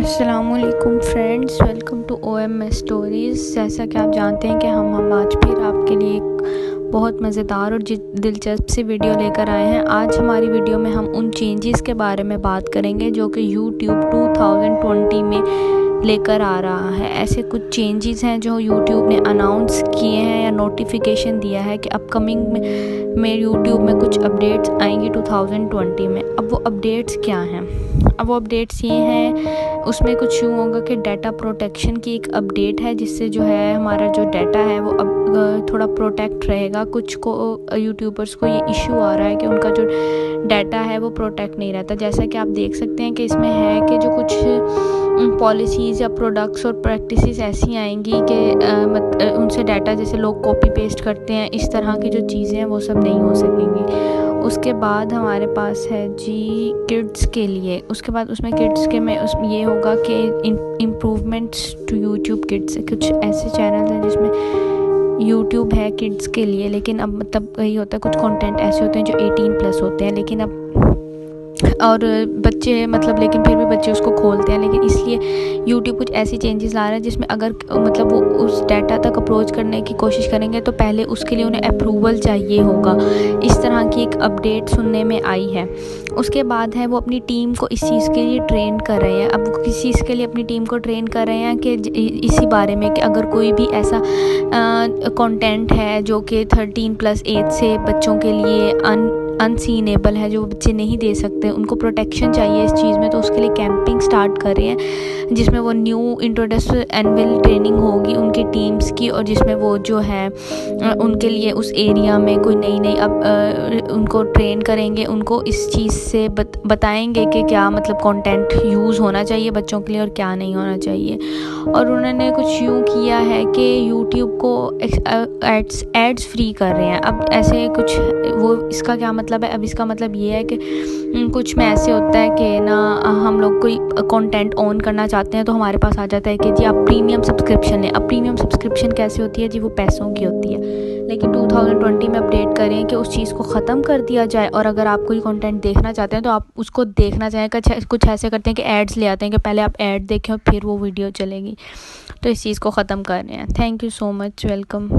अस्सलामुअलैकुम friends, welcome to OMS stories. जैसा कि आप जानते हैं कि हम आज फिर आपके लिए एक बहुत मज़ेदार और दिलचस्प सी वीडियो लेकर आए हैं। आज हमारी वीडियो में हम उन चेंजेस के बारे में बात करेंगे जो कि YouTube 2020 में लेकर आ रहा है। ऐसे कुछ चेंजेस हैं जो YouTube ने अनाउंस किए हैं या नोटिफिकेशन दिया है कि अपकमिंग में YouTube में कुछ अपडेट्स आएंगी 2020 में। अब वो अपडेट्स क्या हैं? अब वो अपडेट्स ये हैं, उसमें कुछ यूँ होगा कि डाटा प्रोटेक्शन की एक अपडेट है, जिससे जो है हमारा जो डाटा है वो अब थोड़ा प्रोटेक्ट रहेगा। कुछ को यूट्यूबर्स को ये इशू आ रहा है कि उनका जो डाटा है वो प्रोटेक्ट नहीं रहता। जैसा कि आप देख सकते हैं कि इसमें है कि जो कुछ पॉलिसीज़ या प्रोडक्ट्स और प्रैक्टिसेस ऐसी आएंगी कि उनसे डाटा जैसे लोग कॉपी पेस्ट करते हैं, इस तरह की जो चीज़ें हैं वो सब नहीं हो सकेंगी। उसके बाद हमारे पास है जी किड्स के लिए। उसके बाद उसमें किड्स के में ये होगा कि इम्प्रूवमेंट्स टू यूट्यूब किड्स। कुछ ऐसे चैनल हैं जिसमें यूट्यूब है किड्स के लिए, लेकिन अब मतलब यही होता है, कुछ कंटेंट ऐसे होते हैं जो 18+ होते हैं, लेकिन अब और बच्चे मतलब लेकिन फिर भी बच्चे उसको खोलते हैं। लेकिन इसलिए यूट्यूब कुछ ऐसी चेंजेस ला रहा है जिसमें अगर मतलब वो उस डाटा तक अप्रोच करने की कोशिश करेंगे तो पहले उसके लिए उन्हें अप्रूवल चाहिए होगा। इस तरह की एक अपडेट सुनने में आई है। उसके बाद है वो अपनी टीम को इस चीज़ के लिए ट्रेन कर रहे हैं। अब वो किस चीज़ के लिए अपनी टीम को ट्रेन कर रहे हैं कि इसी बारे में कि अगर कोई भी ऐसा कंटेंट है जो कि 13+ एज से बच्चों के लिए अनसीनेबल है, जो बच्चे नहीं दे सकते, उनको प्रोटेक्शन चाहिए इस चीज़ में, तो उसके लिए कैंपिंग स्टार्ट कर रहे हैं, जिसमें वो न्यू इंट्रोडक्शन एनुअल ट्रेनिंग होगी उनकी टीम्स की, और जिसमें वो जो है उनके लिए उस एरिया में कोई नई अब उनको ट्रेन करेंगे, उनको इस चीज़ से बताएंगे कि क्या मतलब कंटेंट यूज़ होना चाहिए बच्चों के लिए और क्या नहीं होना चाहिए। और उन्होंने कुछ यूँ किया है कि यूट्यूब को एड्स फ्री कर रहे हैं। अब ऐसे कुछ वो इसका क्या मतलब है? अब इसका मतलब ये है कि कुछ में ऐसे होता है कि ना हम लोग कोई कंटेंट ऑन करना चाहते हैं तो हमारे पास आ जाता है कि जी आप प्रीमियम सब्सक्रिप्शन लें। अब प्रीमियम सब्सक्रिप्शन कैसे होती है जी? वो पैसों की होती है। लेकिन 2020 में अपडेट करें कि उस चीज़ को ख़त्म कर दिया जाए, और अगर आप कोई कंटेंट देखना चाहते हैं तो आप उसको देखना चाहें। कुछ ऐसे करते हैं कि एड्स ले आते हैं कि पहले आप ऐड देखें और फिर वो वीडियो चलेगी। तो इस चीज़ को ख़त्म कर रहे हैं। Thank you so much, welcome.